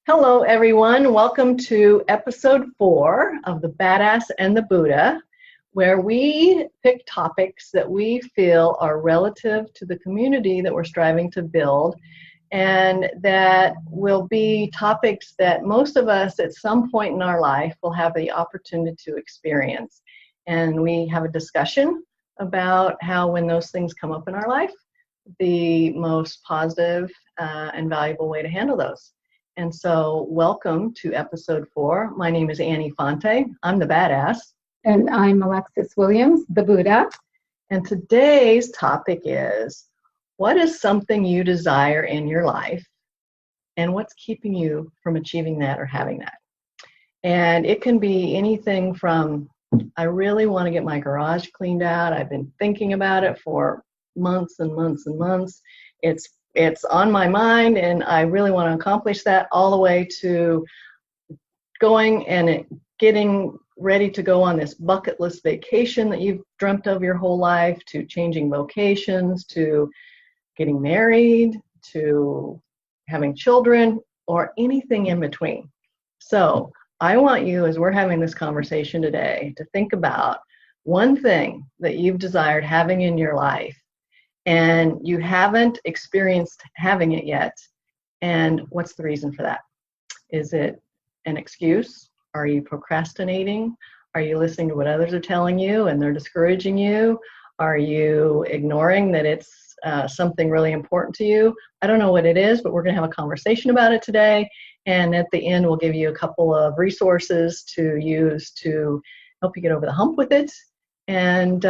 Hello, everyone. Welcome to episode 4 of The Badass and the Buddha, where we pick topics that we feel are relative to the community that we're striving to build, and that will be topics that most of us at some point in our life will have the opportunity to experience. And we have a discussion about how, when those things come up in our life, the most positive and valuable way to handle those. And so, welcome to episode 4. My name is Annie Fonte. I'm the badass. And I'm Alexis Williams, the Buddha. And today's topic is, what is something you desire in your life, and what's keeping you from achieving that or having that? And it can be anything from, I really want to get my garage cleaned out. I've been thinking about it for months and months and months. It's on my mind and I really want to accomplish that, all the way to going and getting ready to go on this bucket list vacation that you've dreamt of your whole life, to changing vocations, to getting married, to having children, or anything in between. So I want you, as we're having this conversation today, to think about one thing that you've desired having in your life and you haven't experienced having it yet, and what's the reason for that? Is it an excuse? Are you procrastinating? Are you listening to what others are telling you and they're discouraging you? Are you ignoring that it's something really important to you? I don't know what it is, but we're going to have a conversation about it today, and at the end we'll give you a couple of resources to use to help you get over the hump with it, and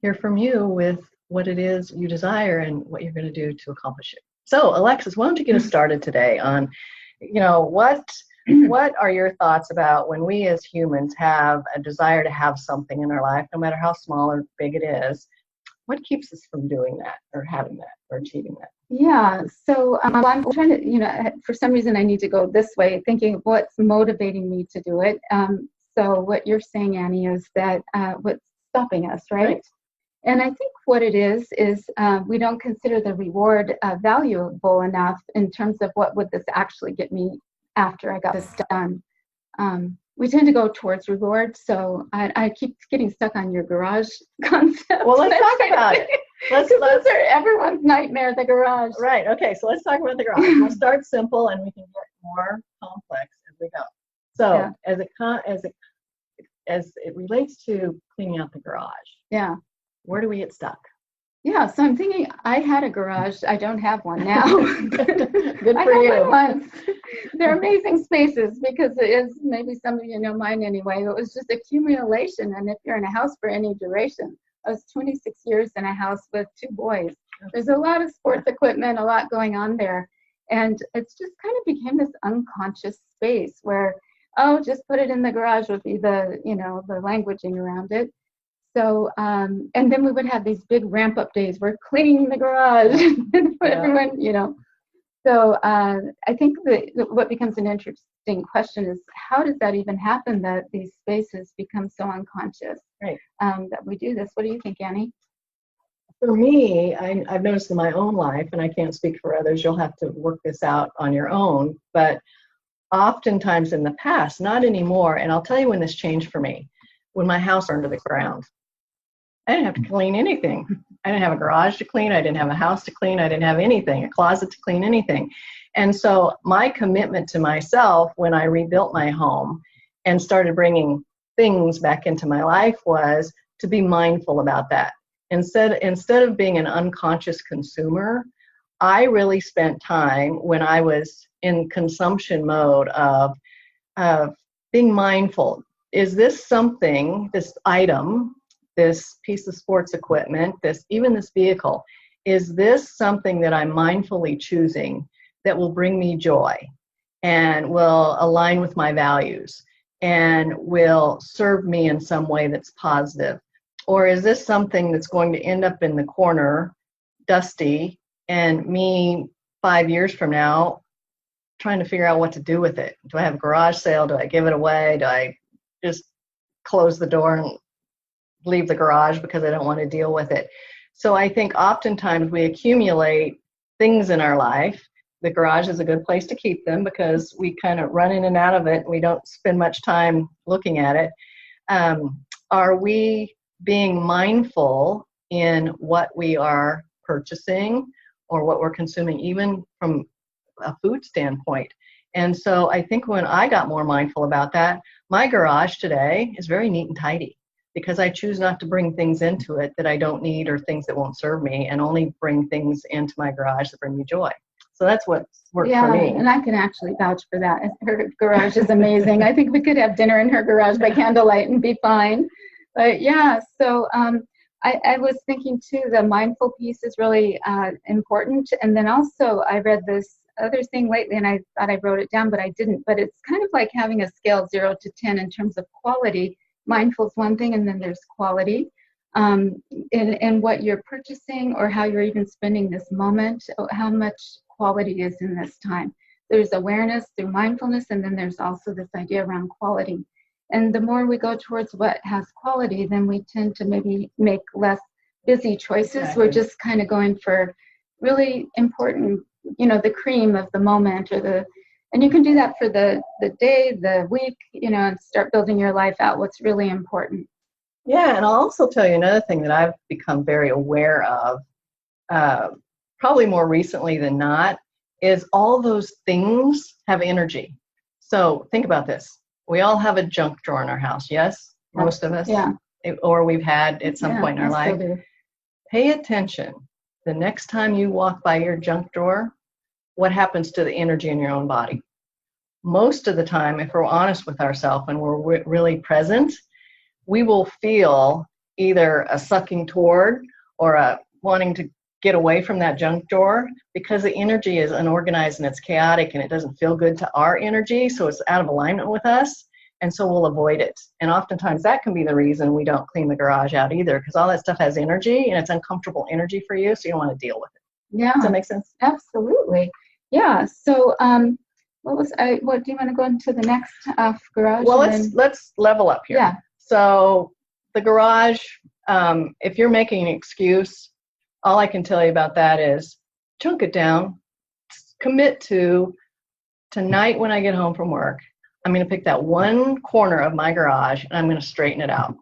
hear from you with what it is you desire and what you're going to do to accomplish it. So, Alexis, why don't you get us started today on, what are your thoughts about when we as humans have a desire to have something in our life, no matter how small or big it is? What keeps us from doing that or having that or achieving that? Yeah, so I'm trying to, for some reason I need to go this way, thinking of what's motivating me to do it. So what you're saying, Annie, is that what's stopping us, right? And I think what it is we don't consider the reward valuable enough in terms of what would this actually get me after I got this done. We tend to go towards reward, so I keep getting stuck on your garage concept. Well, let's talk about it. Let's everyone's nightmare, the garage. Right, okay, so let's talk about the garage. We'll start simple and we can get more complex as we go. So, yeah. as it relates to cleaning out the garage, yeah, where do we get stuck? Yeah, so I'm thinking, I had a garage. I don't have one now. Good for you. They're amazing spaces because it is, maybe some of you know mine anyway. It was just accumulation. And if you're in a house for any duration, I was 26 years in a house with 2 boys. There's a lot of sports equipment, a lot going on there. And it's just kind of became this unconscious space where, just put it in the garage would be the languaging around it. So, and then we would have these big ramp up days. We're cleaning the garage for everyone, So I think that what becomes an interesting question is, how does that even happen, that these spaces become so unconscious, right? That we do this? What do you think, Annie? For me, I've noticed in my own life, and I can't speak for others, you'll have to work this out on your own, but oftentimes in the past, not anymore, and I'll tell you when this changed for me, when my house burned to the ground. I didn't have to clean anything. I didn't have a garage to clean. I didn't have a house to clean. I didn't have anything, a closet to clean, anything. And so my commitment to myself when I rebuilt my home and started bringing things back into my life was to be mindful about that. Instead of being an unconscious consumer, I really spent time when I was in consumption mode of being mindful. Is this something, this item, this piece of sports equipment, even this vehicle, is this something that I'm mindfully choosing that will bring me joy and will align with my values and will serve me in some way that's positive? Or is this something that's going to end up in the corner, dusty, and me 5 years from now trying to figure out what to do with it? Do I have a garage sale? Do I give it away? Do I just close the door and leave the garage because I don't want to deal with it? So I think oftentimes we accumulate things in our life the garage is a good place to keep them because we kind of run in and out of it. And we don't spend much time looking at it. Are we being mindful in what we are purchasing or what we're consuming, even from a food standpoint? And so I think when I got more mindful about that, my garage today is very neat and tidy because I choose not to bring things into it that I don't need or things that won't serve me, and only bring things into my garage that bring me joy. So that's what worked for me. And I can actually vouch for that. Her garage is amazing. I think we could have dinner in her garage by candlelight and be fine. But yeah, so I was thinking too, the mindful piece is really important. And then also I read this other thing lately, and I thought I wrote it down, but I didn't. But it's kind of like having a scale 0 to 10 in terms of quality. Mindful is one thing, and then there's quality. In what you're purchasing or how you're even spending this moment, how much quality is in this time. There's awareness through mindfulness, and then there's also this idea around quality. And the more we go towards what has quality, then we tend to maybe make less busy choices. Exactly. We're just kind of going for really important, the cream of the moment, and you can do that for the day, the week, and start building your life out what's really important. Yeah, and I'll also tell you another thing that I've become very aware of, probably more recently than not, is all those things have energy. So think about this. We all have a junk drawer in our house, yes? Most of us? Yeah. Or we've had at some point in our life. Do. Pay attention. The next time you walk by your junk drawer, what happens to the energy in your own body? Most of the time, if we're honest with ourselves and we're really present, we will feel either a sucking toward or a wanting to get away from that junk drawer, because the energy is unorganized and it's chaotic and it doesn't feel good to our energy, so it's out of alignment with us, and so we'll avoid it. And oftentimes that can be the reason we don't clean the garage out either, because all that stuff has energy and it's uncomfortable energy for you, so you don't want to deal with it. Yeah. Does that make sense? Absolutely. Yeah. So what do you want to go into the next garage? Well, let's level up here. Yeah. So the garage, if you're making an excuse, all I can tell you about that is chunk it down, commit to tonight when I get home from work, I'm going to pick that one corner of my garage and I'm going to straighten it out.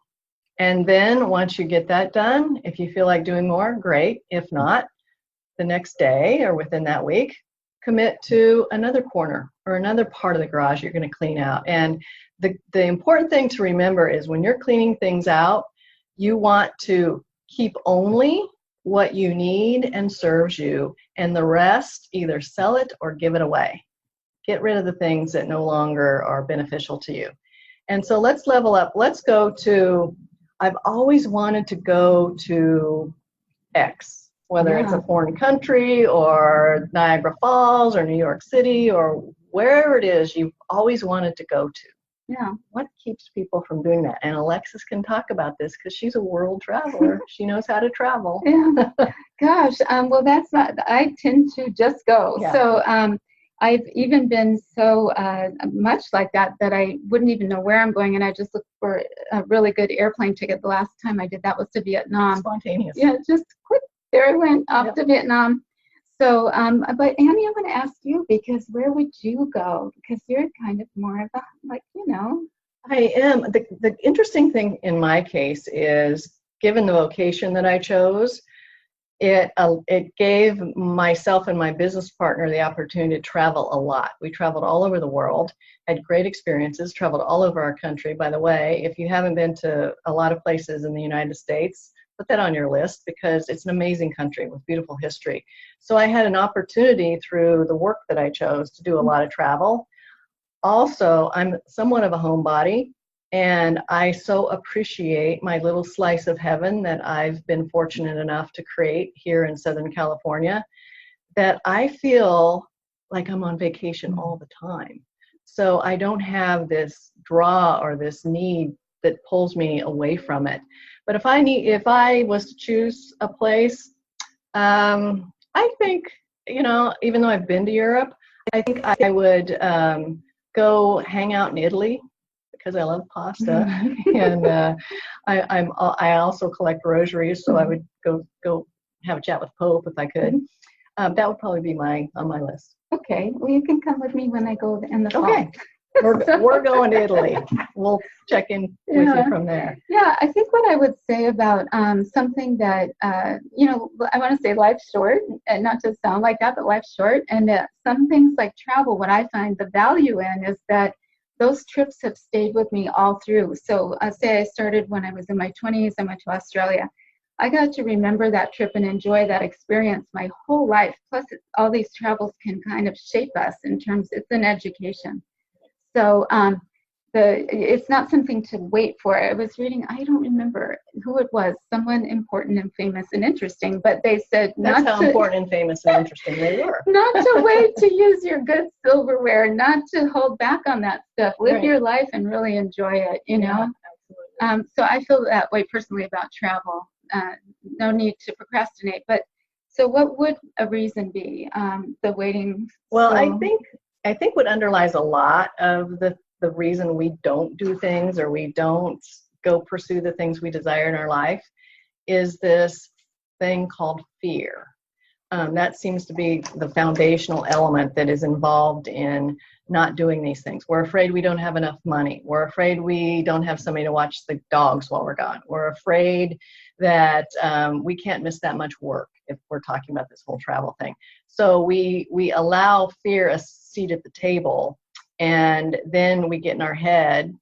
And then once you get that done, if you feel like doing more, great. If not, the next day or within that week, commit to another corner or another part of the garage you're going to clean out. And the important thing to remember is when you're cleaning things out, you want to keep only what you need and serves you, and the rest either sell it or give it away. Get rid of the things that no longer are beneficial to you. And so let's level up. Let's go to, I've always wanted to go to X, whether it's a foreign country or Niagara Falls or New York City or wherever it is you've always wanted to go to. Yeah. What keeps people from doing that? And Alexis can talk about this because she's a world traveler. She knows how to travel. Yeah. Gosh. Well, that's not, I tend to just go. Yeah. So I've even been so much like that I wouldn't even know where I'm going. And I just looked for a really good airplane ticket. The last time I did that was to Vietnam. Spontaneous. Yeah, just quick. There I went off to Vietnam. So, but Annie, I want to ask you, because where would you go? Because you're kind of more of a, I am. The interesting thing in my case is, given the vocation that I chose, it gave myself and my business partner the opportunity to travel a lot. We traveled all over the world, had great experiences, traveled all over our country. By the way, if you haven't been to a lot of places in the United States, put that on your list because it's an amazing country with beautiful history. So I had an opportunity through the work that I chose to do a lot of travel. Also, I'm somewhat of a homebody, and I so appreciate my little slice of heaven that I've been fortunate enough to create here in Southern California, that I feel like I'm on vacation all the time. So I don't have this draw or this need that pulls me away from it. But if I was to choose a place, I think, even though I've been to Europe, I think I would go hang out in Italy because I love pasta, and I also collect rosaries, so I would go have a chat with Pope if I could. That would probably be on my list. Okay, well, you can come with me when I go in the fall. Okay. We're going to Italy. We'll check in with you from there. Yeah, I think what I would say about something that, you know, I want to say life's short, and not to sound like that, but life's short. And some things like travel, what I find the value in is that those trips have stayed with me all through. So say I started when I was in my 20s, I went to Australia. I got to remember that trip and enjoy that experience my whole life. Plus, all these travels can kind of shape us in terms, it's an education. So it's not something to wait for. I was reading, I don't remember who it was, someone important and famous and interesting, but they said that's how important and famous and interesting they were. Not to wait to use your good silverware, not to hold back on that stuff. Live your life and really enjoy it, you know? Absolutely. So I feel that way personally about travel. No need to procrastinate. But so what would a reason be? The waiting. Well, I think what underlies a lot of the reason we don't do things or we don't go pursue the things we desire in our life is this thing called fear. That seems to be the foundational element that is involved in not doing these things. We're afraid we don't have enough money. We're afraid we don't have somebody to watch the dogs while we're gone. We're afraid that we can't miss that much work if we're talking about this whole travel thing. So we allow fear a seat at the table, and then we get in our head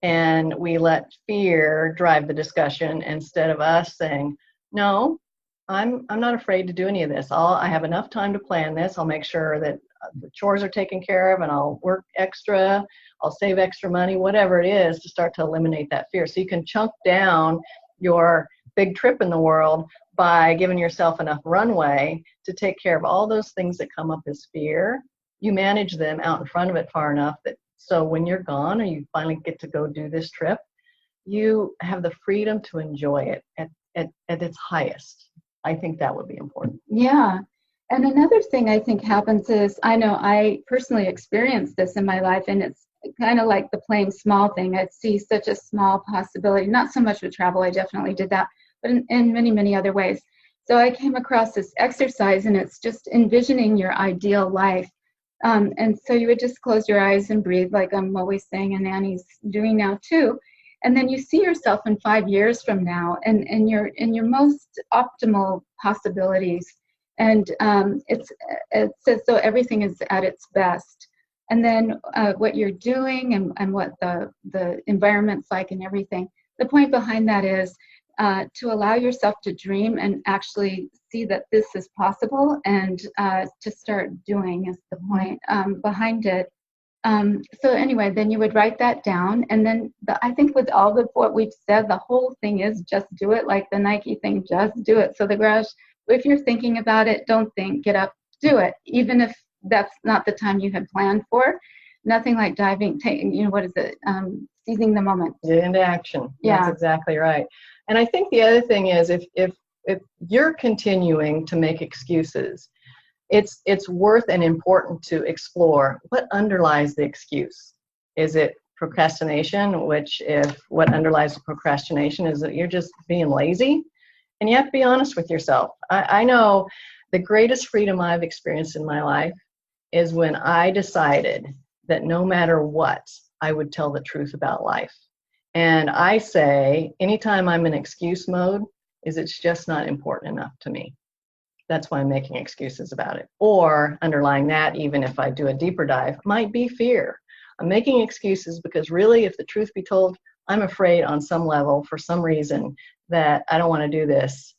and we let fear drive the discussion instead of us saying, no, I'm not afraid to do any of this. I have enough time to plan this. I'll make sure that the chores are taken care of, and I'll work extra. I'll save extra money, whatever it is, to start to eliminate that fear. So you can chunk down your big trip in the world by giving yourself enough runway to take care of all those things that come up as fear. You manage them out in front of it far enough that so when you're gone or you finally get to go do this trip, you have the freedom to enjoy it at its highest. I think that would be important. Yeah. And another thing I think happens is, I know I personally experienced this in my life, and it's kind of like the playing small thing. I'd see such a small possibility, not so much with travel, I definitely did that, but in many, many other ways. So I came across this exercise, and it's just envisioning your ideal life. And so you would just close your eyes and breathe, like I'm always saying, and Annie's doing now too. And then you see yourself in 5 years from now, and you're in your most optimal possibilities. And it's as though everything is at its best. And then what you're doing and what the environment's like and everything. The point behind that is to allow yourself to dream and actually see that this is possible, and to start doing is the point behind it. So anyway, then you would write that down, and then I think with all of what we've said, the whole thing is just do it, like the Nike thing, just do it. So the garage, if you're thinking about it, don't think, get up, do it, even if that's not the time you had planned for. Nothing like seizing the moment. Get into action. Yeah. That's exactly right. And I think the other thing is if you're continuing to make excuses, it's worth and important to explore what underlies the excuse. Is it procrastination, which if what underlies the procrastination is that you're just being lazy? And you have to be honest with yourself. I know the greatest freedom I've experienced in my life is when I decided that no matter what, I would tell the truth about life. And I say, anytime I'm in excuse mode, it's just not important enough to me. That's why I'm making excuses about it. Or underlying that, even if I do a deeper dive, might be fear. I'm making excuses because really, if the truth be told, I'm afraid on some level, for some reason, that I don't want to do this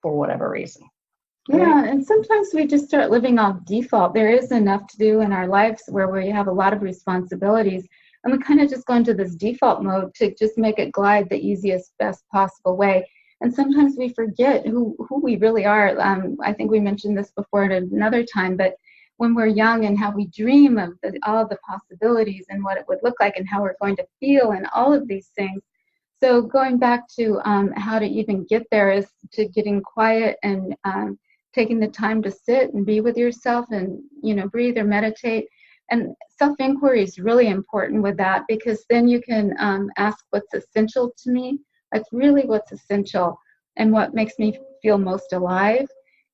for whatever reason. Yeah, and sometimes we just start living off default. There is enough to do in our lives where we have a lot of responsibilities, and we kind of just go into this default mode to just make it glide the easiest, best possible way. And sometimes we forget who we really are. I think we mentioned this before at another time, but when we're young and how we dream of all the possibilities and what it would look like and how we're going to feel and all of these things. So going back to how to even get there is to getting quiet and taking the time to sit and be with yourself and, breathe or meditate. And self-inquiry is really important with that, because then you can ask what's essential to me. That's really what's essential and what makes me feel most alive.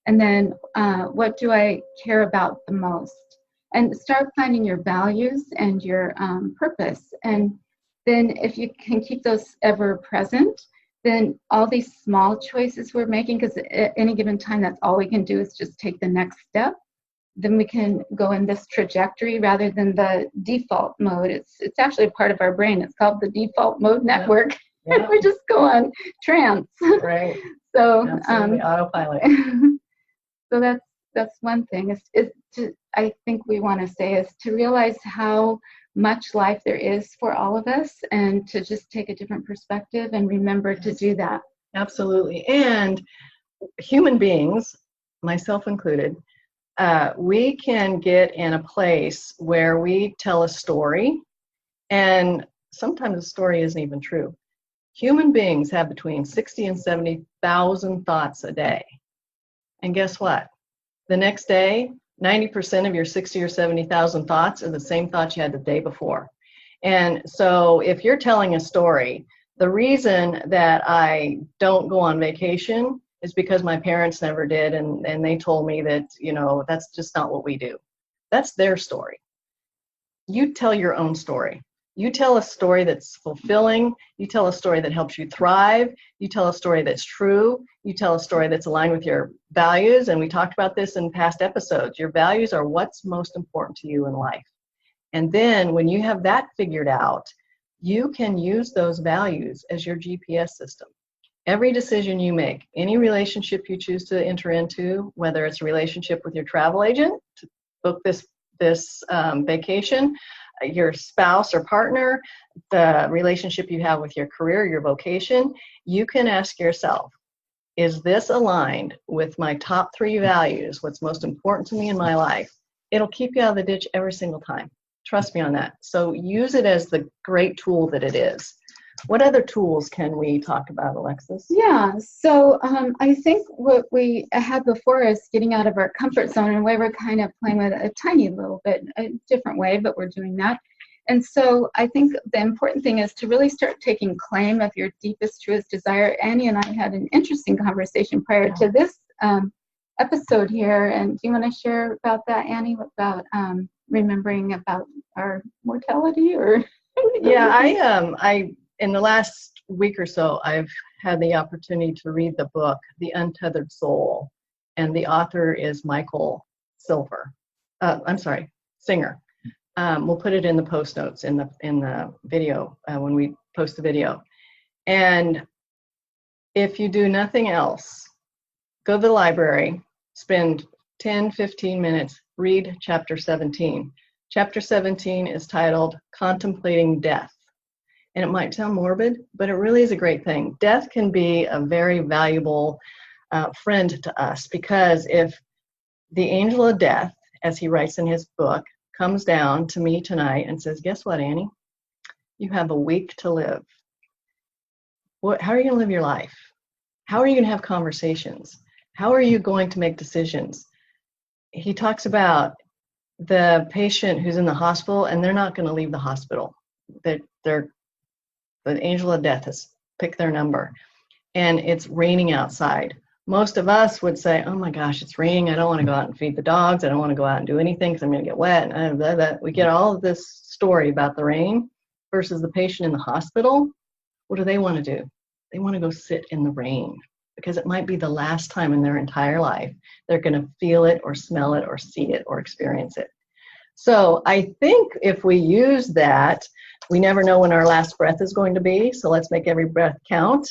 And then what do I care about the most? And start finding your values and your purpose. And then if you can keep those ever present, then all these small choices we're making, because at any given time, that's all we can do is just take the next step. Then we can go in this trajectory rather than the default mode. It's actually a part of our brain. It's called the default mode network. Yeah. And we just go on trance. Right. So Absolutely. Autopilot. so that's one thing. I think we want to say is to realize how much life there is for all of us, and to just take a different perspective and remember to do that. Absolutely. And human beings, myself included, we can get in a place where we tell a story, and sometimes the story isn't even true. Human beings have between 60 and 70,000 thoughts a day. And guess what? The next day, 90% of your 60 or 70,000 thoughts are the same thoughts you had the day before. And so if you're telling a story, the reason that I don't go on vacation is because my parents never did, and they told me that, that's just not what we do. That's their story. You tell your own story. You tell a story that's fulfilling. You tell a story that helps you thrive. You tell a story that's true. You tell a story that's aligned with your values. And we talked about this in past episodes. Your values are what's most important to you in life. And then when you have that figured out, you can use those values as your GPS system. Every decision you make, any relationship you choose to enter into, whether it's a relationship with your travel agent to book this vacation, your spouse or partner, the relationship you have with your career, your vocation, you can ask yourself, is this aligned with my top 3 values, what's most important to me in my life? It'll keep you out of the ditch every single time. Trust me on that. So use it as the great tool that it is. What other tools can we talk about, Alexis? Yeah, so I think what we have before us, getting out of our comfort zone, and we were kind of playing with a tiny little bit, a different way, but we're doing that. And so I think the important thing is to really start taking claim of your deepest, truest desire. Annie and I had an interesting conversation prior to this episode here. And do you want to share about that, Annie, about remembering about our mortality? Or Yeah, I in the last week or so, I've had the opportunity to read the book, The Untethered Soul, and the author is Michael Singer. We'll put it in the post notes in the video when we post the video. And if you do nothing else, go to the library, spend 10, 15 minutes, read chapter 17. Chapter 17 is titled Contemplating Death. And it might sound morbid, but it really is a great thing. Death can be a very valuable friend to us, because if the angel of death, as he writes in his book, comes down to me tonight and says, guess what, Annie? You have a week to live. How are you going to live your life? How are you going to have conversations? How are you going to make decisions? He talks about the patient who's in the hospital, and they're not going to leave the hospital. The angel of death has picked their number, and it's raining outside. Most of us would say, oh my gosh, it's raining. I don't want to go out and feed the dogs. I don't want to go out and do anything because I'm going to get wet. And blah, blah, blah. We get all of this story about the rain versus the patient in the hospital. What do they want to do? They want to go sit in the rain, because it might be the last time in their entire life they're going to feel it or smell it or see it or experience it. So I think if we use that, we never know when our last breath is going to be, so let's make every breath count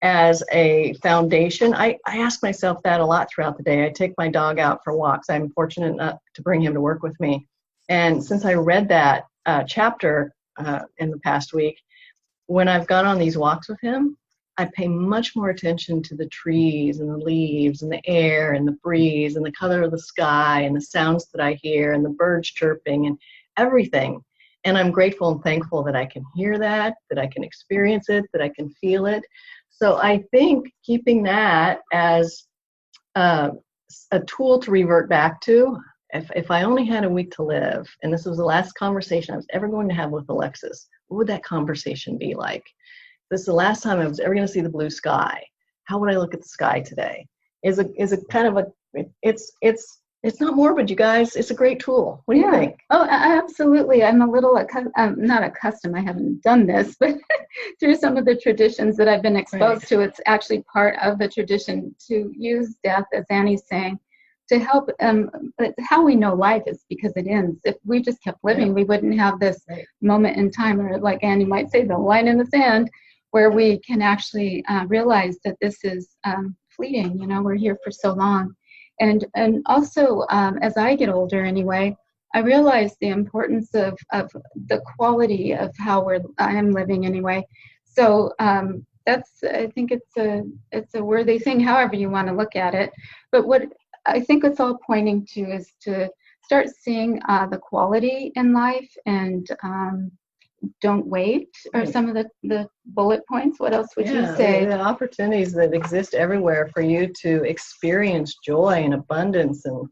as a foundation. I ask myself that a lot throughout the day. I take my dog out for walks. I'm fortunate enough to bring him to work with me. And since I read that chapter in the past week, when I've gone on these walks with him, I pay much more attention to the trees and the leaves and the air and the breeze and the color of the sky and the sounds that I hear and the birds chirping and everything. And I'm grateful and thankful that I can hear that I can experience it, that I can feel it. So I think keeping that as a tool to revert back to, if I only had a week to live, and this was the last conversation I was ever going to have with Alexis, what would that conversation be like? This is the last time I was ever going to see the blue sky. How would I look at the sky today? Is a kind of a It's not morbid, you guys. It's a great tool. What do you think? Oh, absolutely. I'm a little not accustomed. I haven't done this, but through some of the traditions that I've been exposed to, it's actually part of the tradition to use death, as Annie's saying, to help. How we know life is because it ends. If we just kept living, we wouldn't have this moment in time, or like Annie might say, the line in the sand, where we can actually realize that this is fleeting. We're here for so long. And also, as I get older anyway, I realize the importance of the quality of how I'm living anyway. So I think it's a worthy thing, however you want to look at it. But what I think it's all pointing to is to start seeing the quality in life, and don't wait, or some of the bullet points. What else would you say? The opportunities that exist everywhere for you to experience joy and abundance and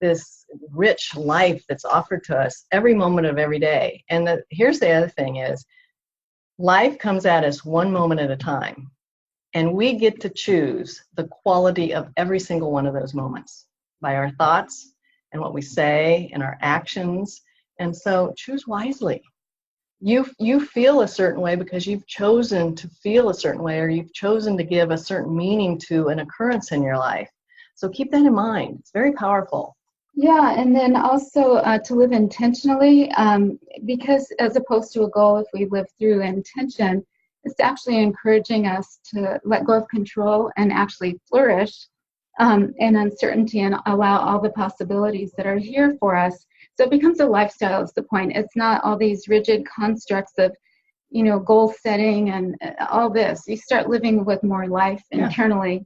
this rich life that's offered to us every moment of every day. And here's the other thing is, life comes at us one moment at a time, and we get to choose the quality of every single one of those moments by our thoughts and what we say and our actions. And so choose wisely. You feel a certain way because you've chosen to feel a certain way, or you've chosen to give a certain meaning to an occurrence in your life. So keep that in mind. It's very powerful. Yeah, and then also to live intentionally, because as opposed to a goal, if we live through intention, it's actually encouraging us to let go of control and actually flourish in uncertainty, and allow all the possibilities that are here for us. So it becomes a lifestyle is the point. It's not all these rigid constructs of, goal setting and all this. You start living with more life internally.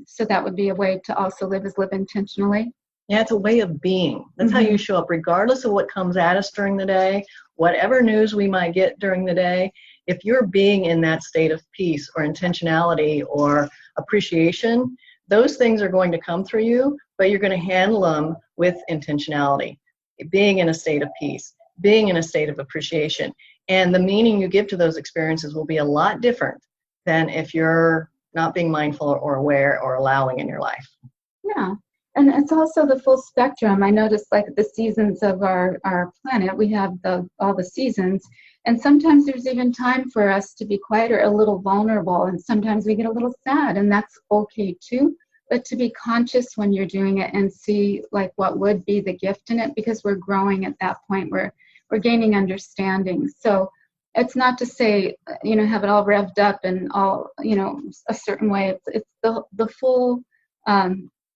So that would be a way to also live intentionally. Yeah, it's a way of being. That's how you show up, regardless of what comes at us during the day, whatever news we might get during the day. If you're being in that state of peace or intentionality or appreciation, those things are going to come through you, but you're going to handle them with intentionality. Being in a state of peace, being in a state of appreciation. And the meaning you give to those experiences will be a lot different than if you're not being mindful or aware or allowing in your life. Yeah. And it's also the full spectrum. I noticed like the seasons of our planet, we have all the seasons. And sometimes there's even time for us to be quiet or a little vulnerable. And sometimes we get a little sad, and that's okay too. But to be conscious when you're doing it and see like what would be the gift in it, because we're growing at that point, we're gaining understanding. So it's not to say, have it all revved up and all, a certain way. It's the full,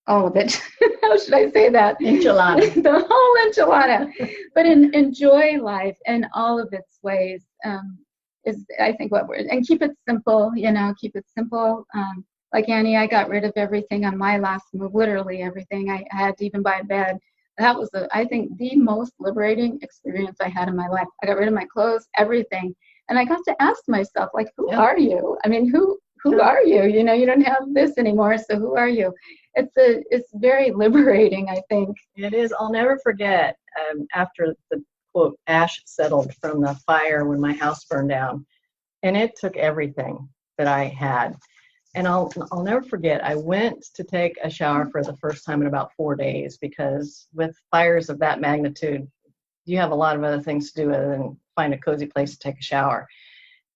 all of it. How should I say that? Enchilada. The whole enchilada. But enjoy life in all of its ways is, I think, and keep it simple, keep it simple. Like Annie, I got rid of everything on my last move, literally everything. I had to even buy a bed. That was, I think, the most liberating experience I had in my life. I got rid of my clothes, everything. And I got to ask myself, like, who are you? I mean, who are you? You don't have this anymore, so who are you? It's very liberating, I think. It is. I'll never forget after the, quote, ash settled from the fire when my house burned down. And it took everything that I had. And I'll never forget, I went to take a shower for the first time in about 4 days, because with fires of that magnitude, you have a lot of other things to do other than find a cozy place to take a shower.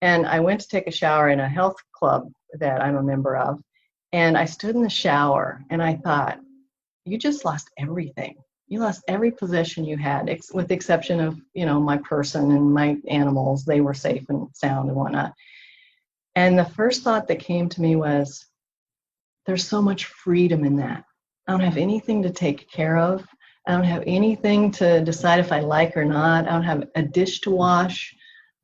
And I went to take a shower in a health club that I'm a member of. And I stood in the shower and I thought, you just lost everything. You lost every possession you had, with the exception of, my person and my animals. They were safe and sound and whatnot. And the first thought that came to me was, there's so much freedom in that. I don't have anything to take care of. I don't have anything to decide if I like or not. I don't have a dish to wash.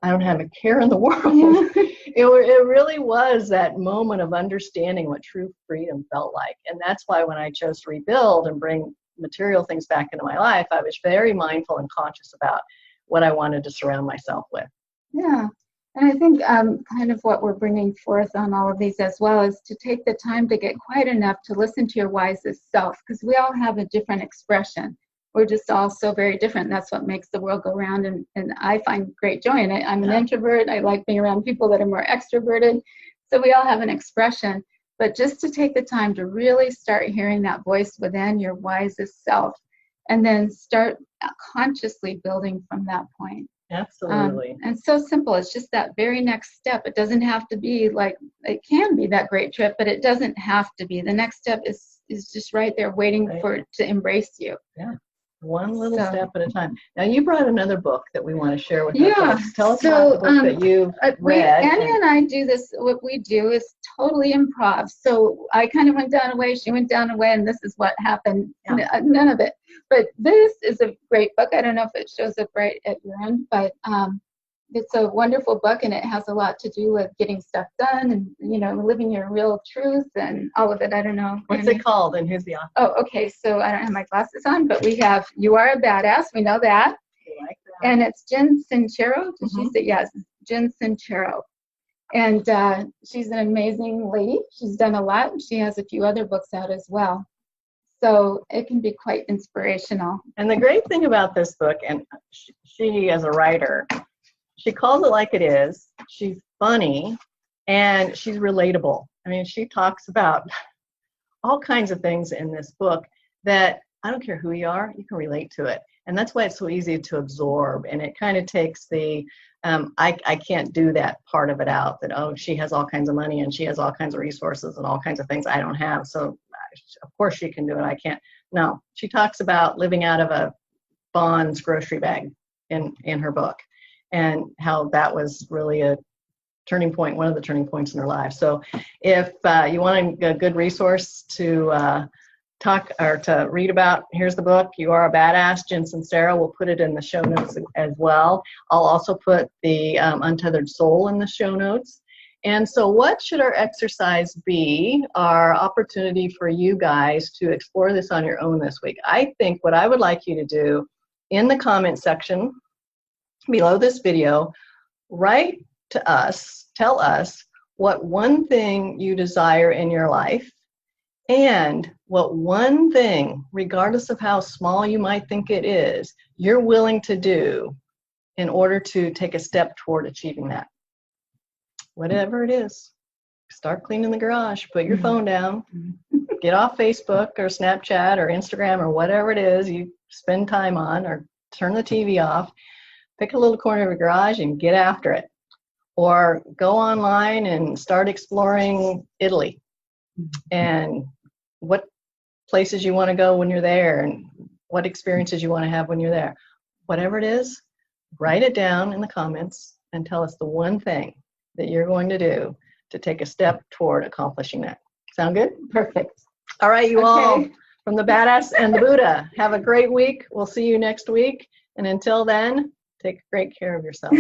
I don't have a care in the world. It really was that moment of understanding what true freedom felt like. And that's why when I chose to rebuild and bring material things back into my life, I was very mindful and conscious about what I wanted to surround myself with. Yeah. And I think kind of what we're bringing forth on all of these as well is to take the time to get quiet enough to listen to your wisest self, because we all have a different expression. We're just all so very different. That's what makes the world go round, and I find great joy in it. I'm an introvert. I like being around people that are more extroverted. So we all have an expression. But just to take the time to really start hearing that voice within your wisest self, and then start consciously building from that point. Absolutely. And so simple. It's just that very next step. It doesn't have to be like, it can be that great trip, but it doesn't have to be. The next step is just right there waiting for it to embrace you. Yeah. One little step at a time. Now, you brought another book that we want to share with our folks. Tell us about the book that you've read. Annie and I do this. What we do is totally improv. So I kind of went down a way, she went down a way, and this is what happened. Yeah. None of it. But this is a great book. I don't know if it shows up right at your end, but it's a wonderful book, and it has a lot to do with getting stuff done and, you know, living your real truth and all of it. I don't know. What's it called, and who's the author? Oh, okay. So I don't have my glasses on, but we have You Are a Badass. We know that. I like that. And it's Jen Sincero. Did she say yes? Jen Sincero. And she's an amazing lady. She's done a lot. She has a few other books out as well. So it can be quite inspirational. And the great thing about this book, and she as a writer, she calls it like it is. She's funny and she's relatable. I mean, she talks about all kinds of things in this book that I don't care who you are, you can relate to it. And that's why it's so easy to absorb. And it kind of takes the, I can't do that part of it out, that, oh, she has all kinds of money and she has all kinds of resources and all kinds of things I don't have. So of course she can do it, I can't. No, she talks about living out of a Bonds grocery bag in her book, and how that was really a turning point, one of the turning points in her life. So if you want a good resource to talk or to read about, here's the book, You Are a Badass, Jen Sincero. We'll put it in the show notes as well. I'll also put the Untethered Soul in the show notes. And so what should our exercise be, our opportunity for you guys to explore this on your own this week? I think what I would like you to do in the comment section below this video, write to us, tell us what one thing you desire in your life, and what one thing, regardless of how small you might think it is, you're willing to do in order to take a step toward achieving that. Whatever it is. Start cleaning the garage, put your phone down, get off Facebook or Snapchat or Instagram or whatever it is you spend time on, or turn the TV off, pick a little corner of your garage and get after it. Or go online and start exploring Italy and what places you want to go when you're there and what experiences you want to have when you're there. Whatever it is, write it down in the comments and tell us the one thing that you're going to do to take a step toward accomplishing that. Sound good? Perfect. All right, you all, from the Badass and the Buddha, have a great week. We'll see you next week. And until then, take great care of yourselves.